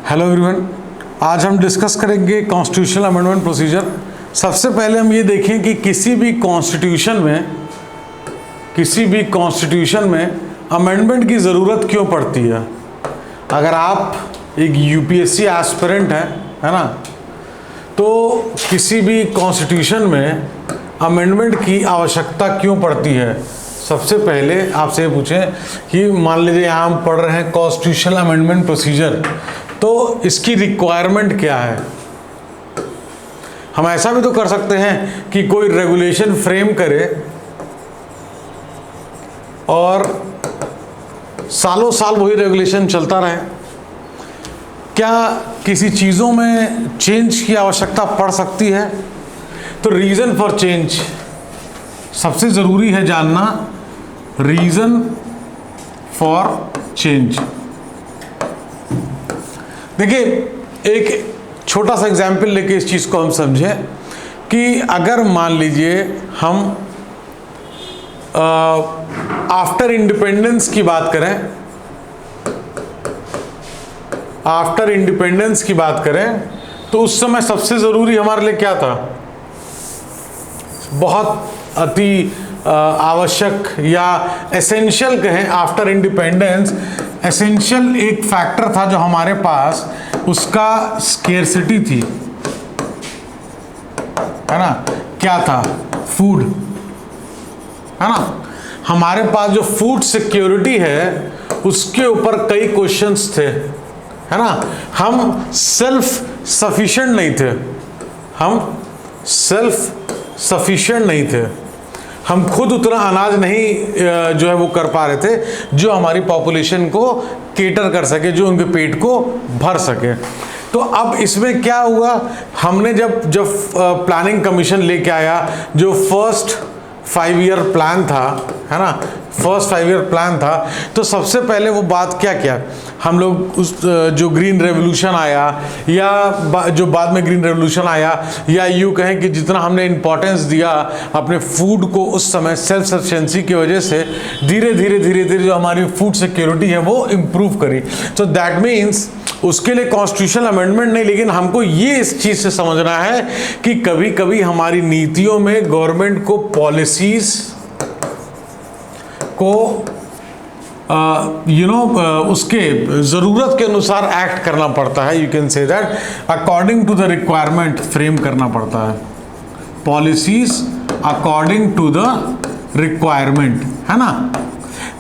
Hello everyone, आज हम discuss करेंगे कॉन्स्टिट्यूशनल अमेंडमेंट प्रोसीजर। सबसे पहले हम ये देखें कि किसी भी कॉन्स्टिट्यूशन में अमेंडमेंट की ज़रूरत क्यों पड़ती है। अगर आप एक यूपीएससी एस्पिरेंट हैं, है ना, तो किसी भी कॉन्स्टिट्यूशन में अमेंडमेंट की आवश्यकता क्यों पड़ती है। सबसे पहले आपसे ये पूछें कि मान लीजिए यहाँ हम पढ़ रहे हैं कॉन्स्टिट्यूशनल अमेंडमेंट प्रोसीजर, तो इसकी रिक्वायरमेंट क्या है। हम ऐसा भी तो कर सकते हैं कि कोई रेगुलेशन फ्रेम करे और सालों साल वही रेगुलेशन चलता रहे। क्या किसी चीज़ों में चेंज की आवश्यकता पड़ सकती है? तो रीज़न फॉर चेंज, सबसे ज़रूरी है जानना रीज़न फॉर चेंज। देखिए, एक छोटा सा एग्जाम्पल लेके इस चीज़ को हम समझें कि अगर मान लीजिए हम आफ्टर इंडिपेंडेंस की बात करें, तो उस समय सबसे ज़रूरी हमारे लिए क्या था? बहुत अति आवश्यक या एसेंशियल कहें, आफ्टर इंडिपेंडेंस एसेंशियल एक फैक्टर था जो हमारे पास, उसका स्केर्सिटी थी, है ना। क्या था? फूड, है ना। हमारे पास जो फूड सिक्योरिटी है उसके ऊपर कई क्वेश्चंस थे, है ना। हम सेल्फ सफिशिएंट नहीं थे, हम खुद उतना अनाज नहीं जो है वो कर पा रहे थे जो हमारी पॉपुलेशन को केटर कर सके, जो उनके पेट को भर सके। तो अब इसमें क्या हुआ, हमने जब प्लानिंग कमीशन लेके आया, जो फर्स्ट 5 ईयर प्लान था, है ना, फर्स्ट 5 ईयर प्लान था, तो सबसे पहले वो बात क्या किया हम लोग, उस जो ग्रीन रेवोल्यूशन आया या जो बाद में ग्रीन रेवोल्यूशन आया, या यूँ कहें कि जितना हमने इम्पोर्टेंस दिया अपने फूड को उस समय सेल्फ सफिशिएंसी की वजह से, धीरे धीरे जो हमारी फूड सिक्योरिटी है वो इम्प्रूव करी। तो दैट मीन्स उसके लिए कॉन्स्टिट्यूशनल अमेंडमेंट नहीं, लेकिन हमको ये इस चीज़ से समझना है कि कभी कभी हमारी नीतियों में गवर्नमेंट को पॉलिसीज को उसके ज़रूरत के अनुसार एक्ट करना पड़ता है। You can say that according to the requirement frame करना पड़ता है, policies according to the requirement, है ना।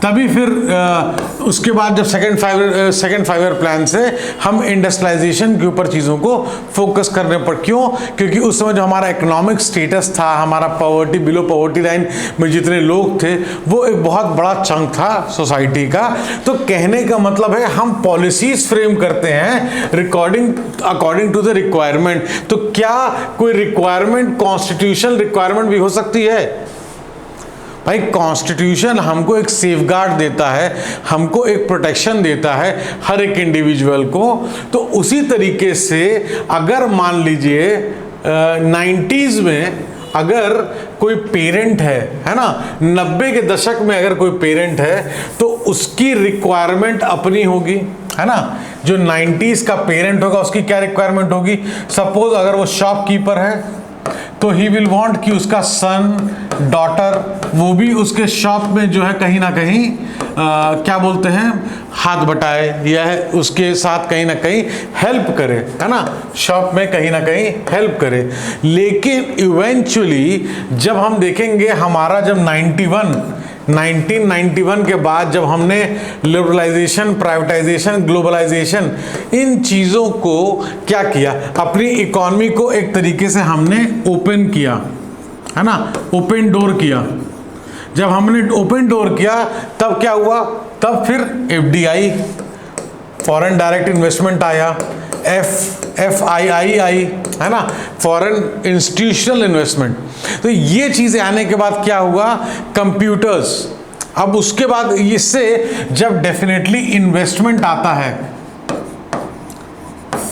तभी फिर उसके बाद जब सेकेंड 5 ईयर प्लान से हम इंडस्ट्रियलाइजेशन के ऊपर चीज़ों को फोकस करने पर, क्यों? क्योंकि उस समय जो हमारा इकोनॉमिक स्टेटस था, हमारा पॉवर्टी, बिलो पॉवर्टी लाइन में जितने लोग थे, वो एक बहुत बड़ा चंक था सोसाइटी का। तो कहने का मतलब है हम पॉलिसीज फ्रेम करते हैं अकॉर्डिंग टू द रिक्वायरमेंट। तो क्या कोई रिक्वायरमेंट कॉन्स्टिट्यूशनल रिक्वायरमेंट भी हो सकती है? भाई, कॉन्स्टिट्यूशन हमको एक सेफगार्ड देता है, हमको एक प्रोटेक्शन देता है हर एक इंडिविजुअल को। तो उसी तरीके से अगर मान लीजिए 90s में अगर कोई पेरेंट है ना, 90 के दशक में अगर कोई पेरेंट है तो उसकी रिक्वायरमेंट अपनी होगी, है ना। जो 90s का पेरेंट होगा उसकी क्या रिक्वायरमेंट होगी? सपोज अगर वो शॉपकीपर है तो ही विल वांट कि उसका सन, डॉटर, वो भी उसके शॉप में जो है कहीं ना कहीं क्या बोलते हैं, हाथ बटाए या उसके साथ कहीं ना कहीं हेल्प करे, है ना, शॉप में कहीं ना कहीं हेल्प करे। लेकिन इवेंचुअली जब हम देखेंगे हमारा जब 1991 के बाद जब हमने लिबरलाइजेशन, प्राइवेटाइजेशन, ग्लोबलाइजेशन, इन चीज़ों को क्या किया, अपनी इकॉनमी को एक तरीके से हमने ओपन किया, है ना, ओपन डोर किया। जब हमने ओपन डोर किया तब क्या हुआ? तब फिर FDI, फॉरेन डायरेक्ट इन्वेस्टमेंट आया, FII आई, है ना, फॉरेन इंस्टीट्यूशनल इन्वेस्टमेंट। तो ये चीज़ें आने के बाद क्या हुआ? कंप्यूटर्स। अब उसके बाद इससे जब डेफिनेटली इन्वेस्टमेंट आता है,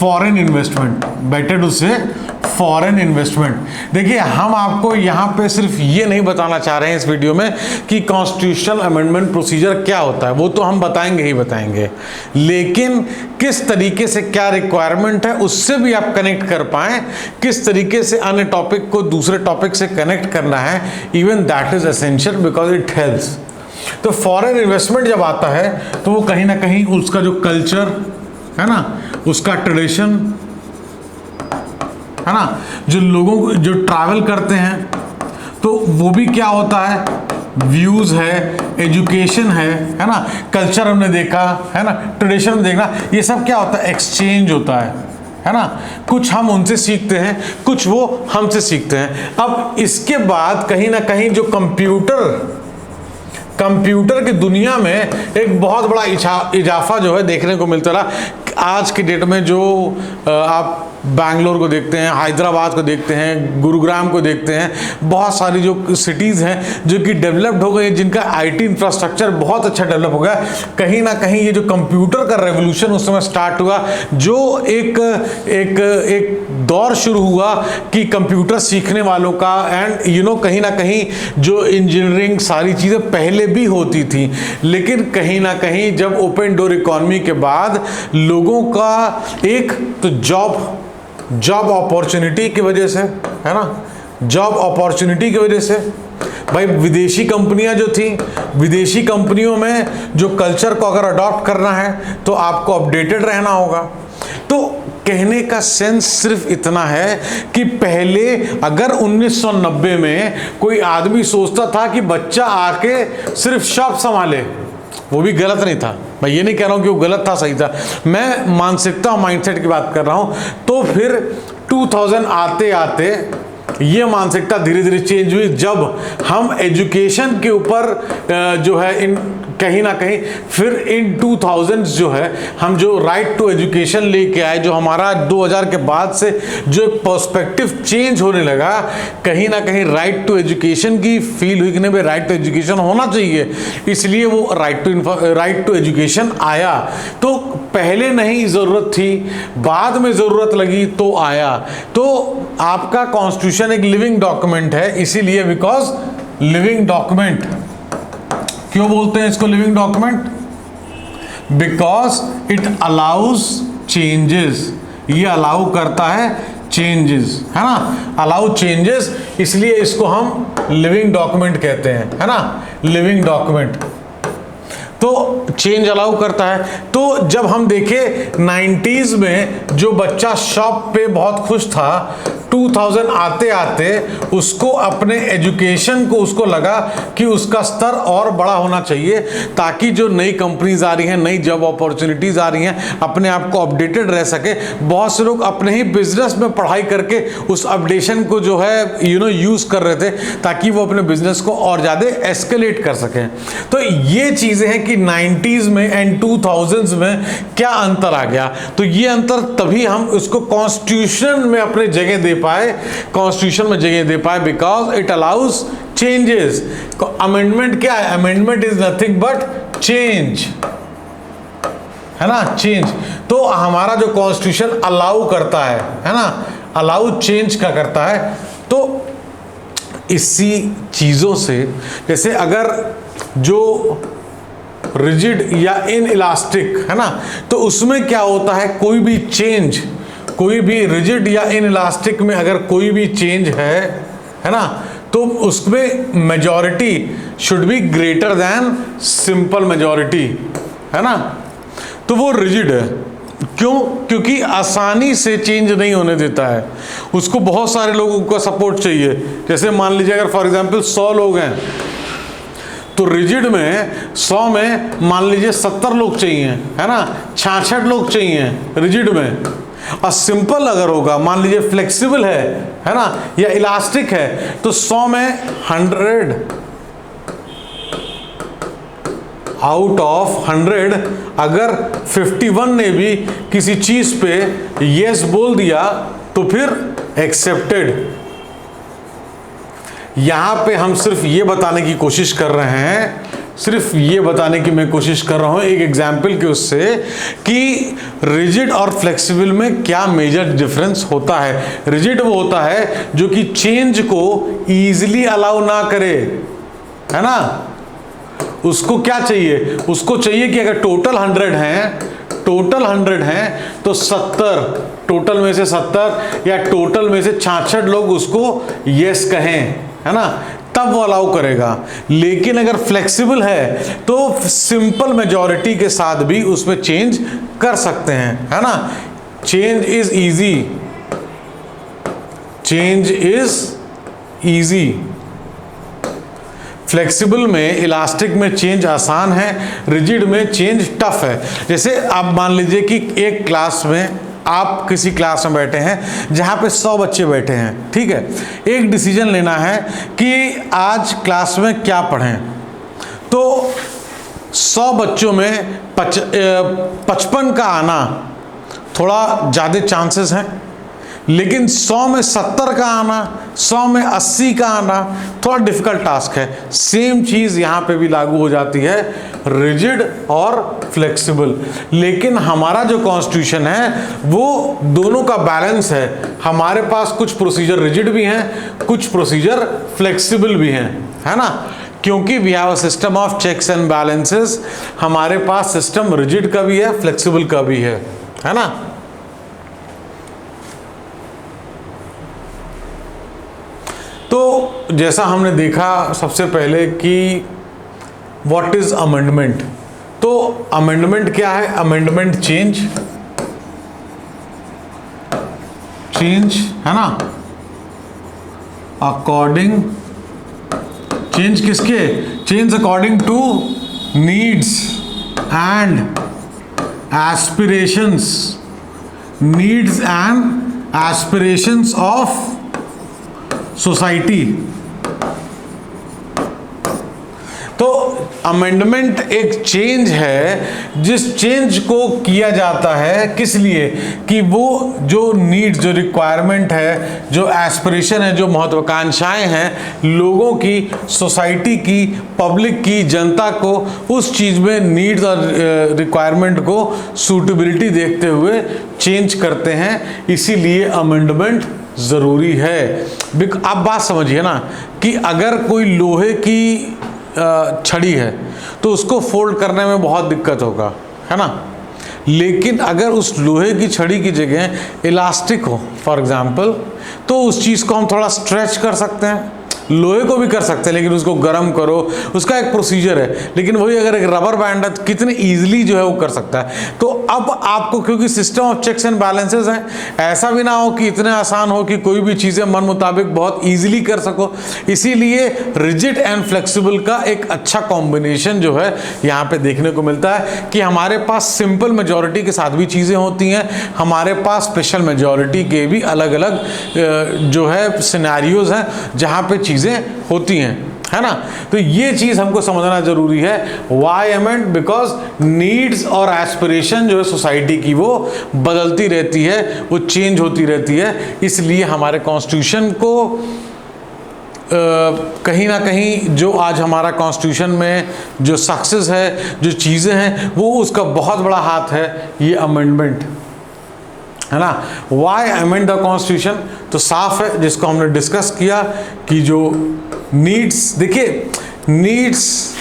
फॉरेन इन्वेस्टमेंट, बेटर टू से फॉरेन इन्वेस्टमेंट। देखिए हम आपको यहाँ पे सिर्फ ये नहीं बताना चाह रहे हैं इस वीडियो में कि कॉन्स्टिट्यूशनल अमेंडमेंट प्रोसीजर क्या होता है, वो तो हम बताएंगे ही बताएंगे, लेकिन किस तरीके से क्या रिक्वायरमेंट है उससे भी आप कनेक्ट कर पाएं, किस तरीके से अन्य टॉपिक को दूसरे टॉपिक से कनेक्ट करना है, even that is essential because it helps. तो फॉरेन इन्वेस्टमेंट जब आता है तो वो कहीं ना कहीं उसका जो कल्चर है ना, उसका ट्रेडिशन है ना, जो लोगों को जो ट्रैवल करते हैं तो वो भी क्या होता है, व्यूज है, एजुकेशन है ना, कल्चर हमने देखा है ना, ट्रेडिशन में देखना, ये सब क्या होता है, एक्सचेंज होता है ना। कुछ हम उनसे सीखते हैं, कुछ वो हमसे सीखते हैं। अब इसके बाद कहीं ना कहीं जो कंप्यूटर की दुनिया में एक बहुत बड़ा इजाफा जो है देखने को मिलता रहा। आज की डेट में जो आप बैंगलोर को देखते हैं, हैदराबाद को देखते हैं, गुरुग्राम को देखते हैं, बहुत सारी जो सिटीज़ हैं जो कि डेवलप्ड हो गई, जिनका आईटी इंफ्रास्ट्रक्चर बहुत अच्छा डेवलप हो गया। कहीं ना कहीं ये जो कंप्यूटर का रेवोल्यूशन उस समय स्टार्ट हुआ, जो एक दौर शुरू हुआ कि कंप्यूटर सीखने वालों का, एंड कहीं ना कहीं जो इंजीनियरिंग सारी चीज़ें पहले भी होती थी, लेकिन कहीं ना कहीं जब ओपन डोर इकॉनमी के बाद लोगों का एक तो जॉब अपॉर्चुनिटी की वजह से, है ना, जॉब अपॉर्चुनिटी की वजह से भाई विदेशी कंपनियां जो थी, विदेशी कंपनियों में जो कल्चर को अगर अडॉप्ट करना है तो आपको अपडेटेड रहना होगा। तो कहने का सेंस सिर्फ इतना है कि पहले अगर 1990 में कोई आदमी सोचता था कि बच्चा आके सिर्फ शॉप संभाले, वो भी गलत नहीं था, मैं ये नहीं कह रहा हूँ कि वो गलत था, सही था, मैं मानसिकता माइंडसेट की बात कर रहा हूँ। तो फिर 2000 आते आते ये मानसिकता धीरे धीरे चेंज हुई, जब हम एजुकेशन के ऊपर जो है इन कहीं ना कहीं फिर इन 2000s जो है हम जो राइट टू एजुकेशन लेके आए, जो हमारा 2000 के बाद से जो पर्सपेक्टिव चेंज होने लगा, कहीं ना कहीं राइट टू एजुकेशन की फील हुई कि नहीं भाई राइट टू एजुकेशन होना चाहिए, इसलिए वो राइट टू एजुकेशन आया। तो पहले नहीं ज़रूरत थी, बाद में ज़रूरत लगी तो आया। तो आपका कॉन्स्टिट्यूशन एक लिविंग डॉक्यूमेंट है, इसीलिए बिकॉज लिविंग डॉक्यूमेंट, क्यों बोलते हैं इसको living document, because it allows changes, ये अलाउ करता है चेंजेस, है ना, अलाउ चेंजेस, इसलिए इसको हम लिविंग डॉक्यूमेंट कहते हैं, है ना, लिविंग डॉक्यूमेंट। तो चेंज अलाउ करता है। तो जब हम देखें 90s में जो बच्चा शॉप पे बहुत खुश था, 2000 आते आते उसको अपने एजुकेशन को उसको लगा कि उसका स्तर और बड़ा होना चाहिए, ताकि जो नई कंपनीज आ रही हैं, नई जॉब अपॉर्चुनिटीज आ रही हैं, अपने आप को अपडेटेड रह सके। बहुत से लोग अपने ही बिजनेस में पढ़ाई करके उस अपडेशन को जो है यूज कर रहे थे, ताकि वो अपने बिजनेस को और ज़्यादा एस्केलेट कर सकें। तो ये चीज़ें हैं कि 90s में एंड 2000s में क्या अंतर आ गया। तो ये अंतर तभी हम उसको कॉन्स्टिट्यूशन में अपने जगह दे पाए, कॉन्स्टिट्यूशन में जगह दे पाए, because it allows changes. Amendment क्या है, amendment is nothing but change, है ना, चेंज। तो हमारा जो कॉन्स्टिट्यूशन अलाउ करता है ना, अलाउ चेंज का करता है। तो इसी चीजों से, जैसे अगर जो रिजिड या इन इलास्टिक है ना, तो उसमें क्या होता है, कोई भी चेंज, कोई भी रिजिड या इन इलास्टिक में अगर कोई भी चेंज है ना, तो उसमें majority should be greater than simple majority, है ना। तो वो रिजिड है, क्यों, क्योंकि आसानी से चेंज नहीं होने देता है, उसको बहुत सारे लोगों का सपोर्ट चाहिए। जैसे मान लीजिए अगर फॉर एग्जांपल 100 लोग हैं, तो रिजिड में 100 में मान लीजिए 70 लोग चाहिए, है ना, 66 लोग चाहिए रिजिड में। और सिंपल अगर होगा, मान लीजिए फ्लेक्सिबल है ना, या इलास्टिक है, तो 100 में 100 आउट ऑफ 100 अगर 51 ने भी किसी चीज पे यस बोल दिया तो फिर एक्सेप्टेड। यहां पे हम सिर्फ ये बताने की कोशिश कर रहे हैं सिर्फ ये बताने की मैं कोशिश कर रहा हूँ एक एग्जाम्पल के उससे कि रिजिड और फ्लेक्सिबल में क्या मेजर डिफरेंस होता है। रिजिड वो होता है जो कि चेंज को ईजिली अलाउ ना करे, है ना। उसको क्या चाहिए, उसको चाहिए कि अगर टोटल 100 हैं तो 70, टोटल में से 70 या टोटल में से 66 लोग उसको यस कहें, है ना, तब वो अलाउ करेगा। लेकिन अगर फ्लेक्सिबल है तो सिंपल मेजॉरिटी के साथ भी उसमें चेंज कर सकते हैं, है ना। Change is easy, change is easy. Flexible में, इलास्टिक में चेंज आसान है, रिजिड में चेंज टफ है। जैसे आप मान लीजिए कि एक क्लास में, आप किसी क्लास में बैठे हैं जहाँ पे 100 बच्चे बैठे हैं, ठीक है। एक डिसीजन लेना है कि आज क्लास में क्या पढ़ें। तो 100 बच्चों में 55 का आना थोड़ा ज़्यादा चांसेस हैं, लेकिन 100 में 70 का आना, 100 में 80 का आना थोड़ा डिफिकल्ट टास्क है। सेम चीज़ यहाँ पे भी लागू हो जाती है, रिजिड और फ्लेक्सिबल। लेकिन हमारा जो कॉन्स्टिट्यूशन है वो दोनों का बैलेंस है। हमारे पास कुछ प्रोसीजर रिजिड भी हैं, कुछ प्रोसीजर फ्लेक्सिबल भी हैं, है ना। क्योंकि we have a system of checks and balances. हमारे पास सिस्टम रिजिड का भी है, फ्लेक्सिबल का भी है ना। तो जैसा हमने देखा सबसे पहले कि व्हाट इज अमेंडमेंट। तो अमेंडमेंट क्या है, अमेंडमेंट चेंज है ना, अकॉर्डिंग, चेंज किसके, change according to needs and aspirations, needs and aspirations of society. तो अमेंडमेंट एक चेंज है जिस चेंज को किया जाता है किस लिए, कि वो जो नीड्स, जो रिक्वायरमेंट है, जो एस्पिरेशन है, जो महत्वाकांक्षाएं हैं लोगों की, सोसाइटी की, पब्लिक की, जनता को, उस चीज़ में नीड्स और रिक्वायरमेंट को सूटेबिलिटी देखते हुए चेंज करते हैं। इसीलिए अमेंडमेंट ज़रूरी है। आप बात समझिए ना कि अगर कोई लोहे की छड़ी है तो उसको फोल्ड करने में बहुत दिक्कत होगा, है ना। लेकिन अगर उस लोहे की छड़ी की जगह इलास्टिक हो फॉर एग्जांपल, तो उस चीज़ को हम थोड़ा स्ट्रेच कर सकते हैं। लोहे को भी कर सकते हैं लेकिन उसको गर्म करो, उसका एक प्रोसीजर है। लेकिन वही अगर एक रबर बैंड है तो कितने ईजिली जो है वो कर सकता है। तो अब आपको, क्योंकि system of checks and balances है, ऐसा भी ना हो कि इतने आसान हो कि कोई भी चीज़ें मन मुताबिक बहुत ईजिली कर सको। इसीलिए रिजिड एंड फ्लेक्सिबल का एक अच्छा कॉम्बिनेशन जो है यहाँ पे देखने को मिलता है कि हमारे पास सिंपल मेजॉरिटी के साथ भी चीज़ें होती हैं, हमारे पास स्पेशल मेजॉरिटी के भी अलग अलग जो है सिनेरियोज हैं जहाँ पे चीज़ें होती हैं, है ना। तो ये चीज़ हमको समझना जरूरी है। वाई अमेंड, बिकॉज नीड्स और एस्पिरेशन जो है सोसाइटी की वो बदलती रहती है, वो चेंज होती रहती है। इसलिए हमारे कॉन्स्टिट्यूशन को कहीं ना कहीं जो आज हमारा कॉन्स्टिट्यूशन में जो सक्सेस है, जो चीज़ें हैं, वो उसका बहुत बड़ा हाथ है ये अमेंडमेंट, है ना। वाई अमेंड द कॉन्स्टिट्यूशन, तो साफ है जिसको हमने डिस्कस किया कि जो नीड्स, देखिए नीड्स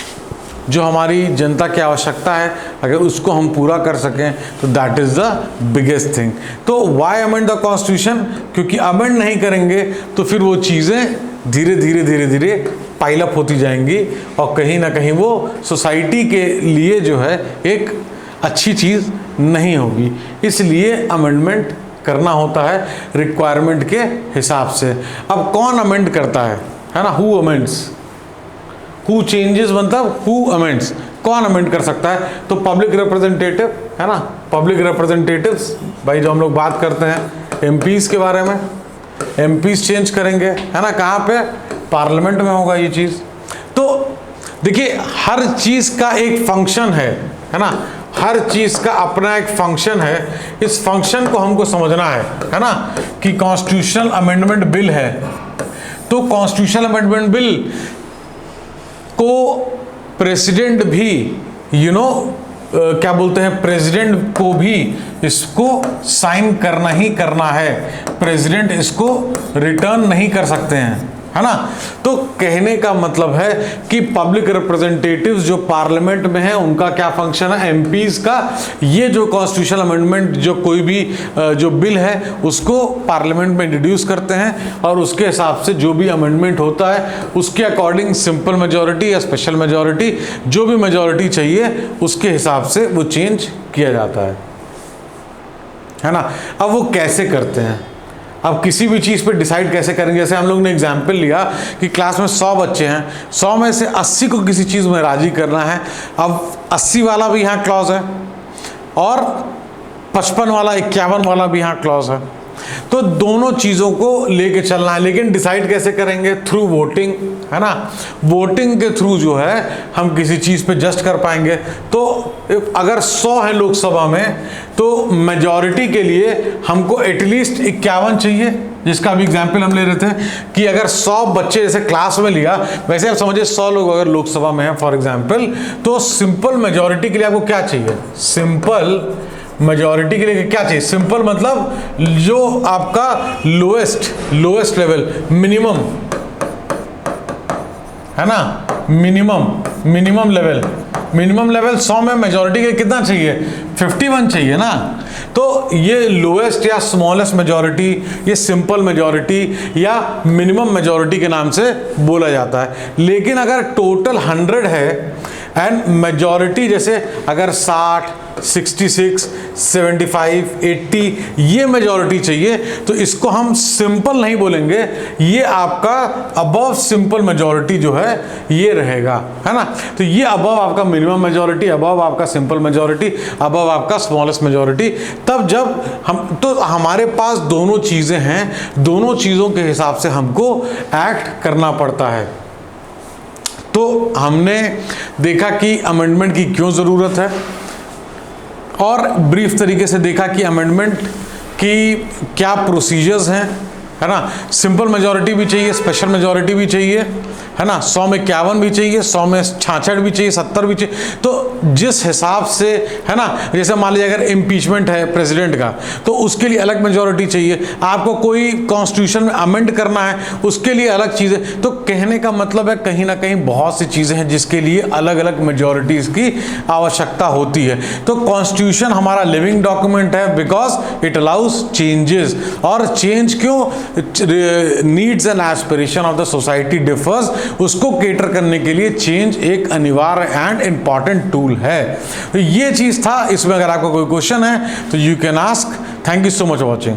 जो हमारी जनता की आवश्यकता है, अगर उसको हम पूरा कर सकें तो that is the biggest thing. तो वाई अमेंड द कॉन्स्टिट्यूशन, क्योंकि अमेंड नहीं करेंगे तो फिर वो चीज़ें धीरे धीरे धीरे धीरे पाइलअप होती जाएंगी और कहीं ना कहीं वो सोसाइटी के लिए जो है एक अच्छी चीज़ नहीं होगी। इसलिए अमेंडमेंट करना होता है रिक्वायरमेंट के हिसाब से। अब कौन अमेंड करता है ना, हु अमेंड्स, हु चेंजेस, मतलब हु अमेंड्स, कौन अमेंड कर सकता है। तो पब्लिक रिप्रेजेंटेटिव, है ना, पब्लिक रिप्रेजेंटेटिव्स, भाई जो हम लोग बात करते हैं एमपीज़ के बारे में, एमपीज़ चेंज करेंगे, है ना, कहाँ पे, पार्लियामेंट में होगा ये चीज़। तो देखिए हर चीज़ का एक फंक्शन है ना, हर चीज़ का अपना एक फंक्शन है। इस फंक्शन को हमको समझना है ना, कि कॉन्स्टिट्यूशनल अमेंडमेंट बिल है तो कॉन्स्टिट्यूशनल अमेंडमेंट बिल को प्रेसिडेंट भी क्या बोलते हैं, प्रेसिडेंट को भी इसको साइन करना ही करना है, प्रेसिडेंट इसको रिटर्न नहीं कर सकते हैं, है ना। तो कहने का मतलब है कि पब्लिक रिप्रेजेंटेटिव्स जो पार्लियामेंट में है उनका क्या फंक्शन है, एमपीज का, ये जो कॉन्स्टिट्यूशनल अमेंडमेंट जो कोई भी जो बिल है उसको पार्लियामेंट में इंट्रोड्यूस करते हैं और उसके हिसाब से जो भी अमेंडमेंट होता है उसके अकॉर्डिंग सिंपल मेजॉरिटी या स्पेशल मेजॉरिटी, जो भी मेजॉरिटी चाहिए उसके हिसाब से वो चेंज किया जाता है ना। अब वो कैसे करते हैं, अब किसी भी चीज़ पे डिसाइड कैसे करेंगे, जैसे हम लोग ने एग्जाम्पल लिया कि क्लास में 100 बच्चे हैं, 100 में से 80 को किसी चीज़ में राजी करना है। अब 80 वाला भी यहाँ क्लॉज है और 55 वाला 51 वाला भी यहाँ क्लॉज है, तो दोनों चीज़ों को लेके चलना है। लेकिन डिसाइड कैसे करेंगे, थ्रू वोटिंग, है ना। वोटिंग के थ्रू जो है हम किसी चीज़ पे जस्ट कर पाएंगे। तो अगर 100 है लोकसभा में तो मेजॉरिटी के लिए हमको एटलीस्ट 51 चाहिए, जिसका भी एग्जाम्पल हम ले रहे थे कि अगर 100 बच्चे जैसे क्लास में लिया, वैसे आप समझिए 100 लोग अगर लोकसभा में हैं फॉर एग्जाम्पल, तो सिंपल मेजॉरिटी के लिए आपको क्या चाहिए, सिंपल मेजॉरिटी के लिए क्या चाहिए, सिंपल मतलब जो आपका लोएस्ट लेवल, मिनिमम, है ना, मिनिमम लेवल 100 में मेजॉरिटी के लिए कितना चाहिए, 51 चाहिए ना। तो ये लोएस्ट या स्मॉलेस्ट मेजॉरिटी, ये सिंपल मेजॉरिटी या मिनिमम मेजॉरिटी के नाम से बोला जाता है। लेकिन अगर टोटल 100 है एंड मेजॉरिटी जैसे अगर 60, 66, 75, 80 ये मेजॉरिटी चाहिए, तो इसको हम सिंपल नहीं बोलेंगे, ये आपका अबव सिंपल मेजॉरिटी जो है ये रहेगा, है ना। तो ये अबव आपका मिनिमम मेजॉरिटी, अबव आपका सिंपल मेजॉरिटी, अबव आपका स्मॉलेस्ट मेजॉरिटी। तब जब हम, तो हमारे पास दोनों चीज़ें हैं, दोनों चीज़ों के हिसाब से हमको एक्ट करना पड़ता है। तो हमने देखा कि अमेंडमेंट की क्यों ज़रूरत है और ब्रीफ तरीके से देखा कि अमेंडमेंट की क्या प्रोसीजर्स हैं, है ना। सिंपल मेजॉरिटी भी चाहिए, स्पेशल मेजॉरिटी भी चाहिए, है ना। 100 में 51 भी चाहिए, 100 में 66 भी चाहिए, 70 भी चाहिए। तो जिस हिसाब से, है ना, जैसे मान लीजिए अगर इम्पीचमेंट है प्रेसिडेंट का तो उसके लिए अलग मेजॉरिटी चाहिए, आपको कोई कॉन्स्टिट्यूशन में अमेंड करना है उसके लिए अलग चीज़ें। तो कहने का मतलब है कहीं ना कहीं बहुत सी चीज़ें हैं जिसके लिए अलग अलग मेजॉरिटीज़ की आवश्यकता होती है। तो कॉन्स्टिट्यूशन हमारा लिविंग डॉक्यूमेंट है बिकॉज इट अलाउज चेंजेस। और चेंज क्यों, needs and aspiration of the society differs, उसको केटर करने के लिए चेंज एक अनिवार्य एंड इंपॉर्टेंट टूल है। तो ये चीज था। इसमें अगर आपको कोई क्वेश्चन है तो you can ask. Thank you so much for watching.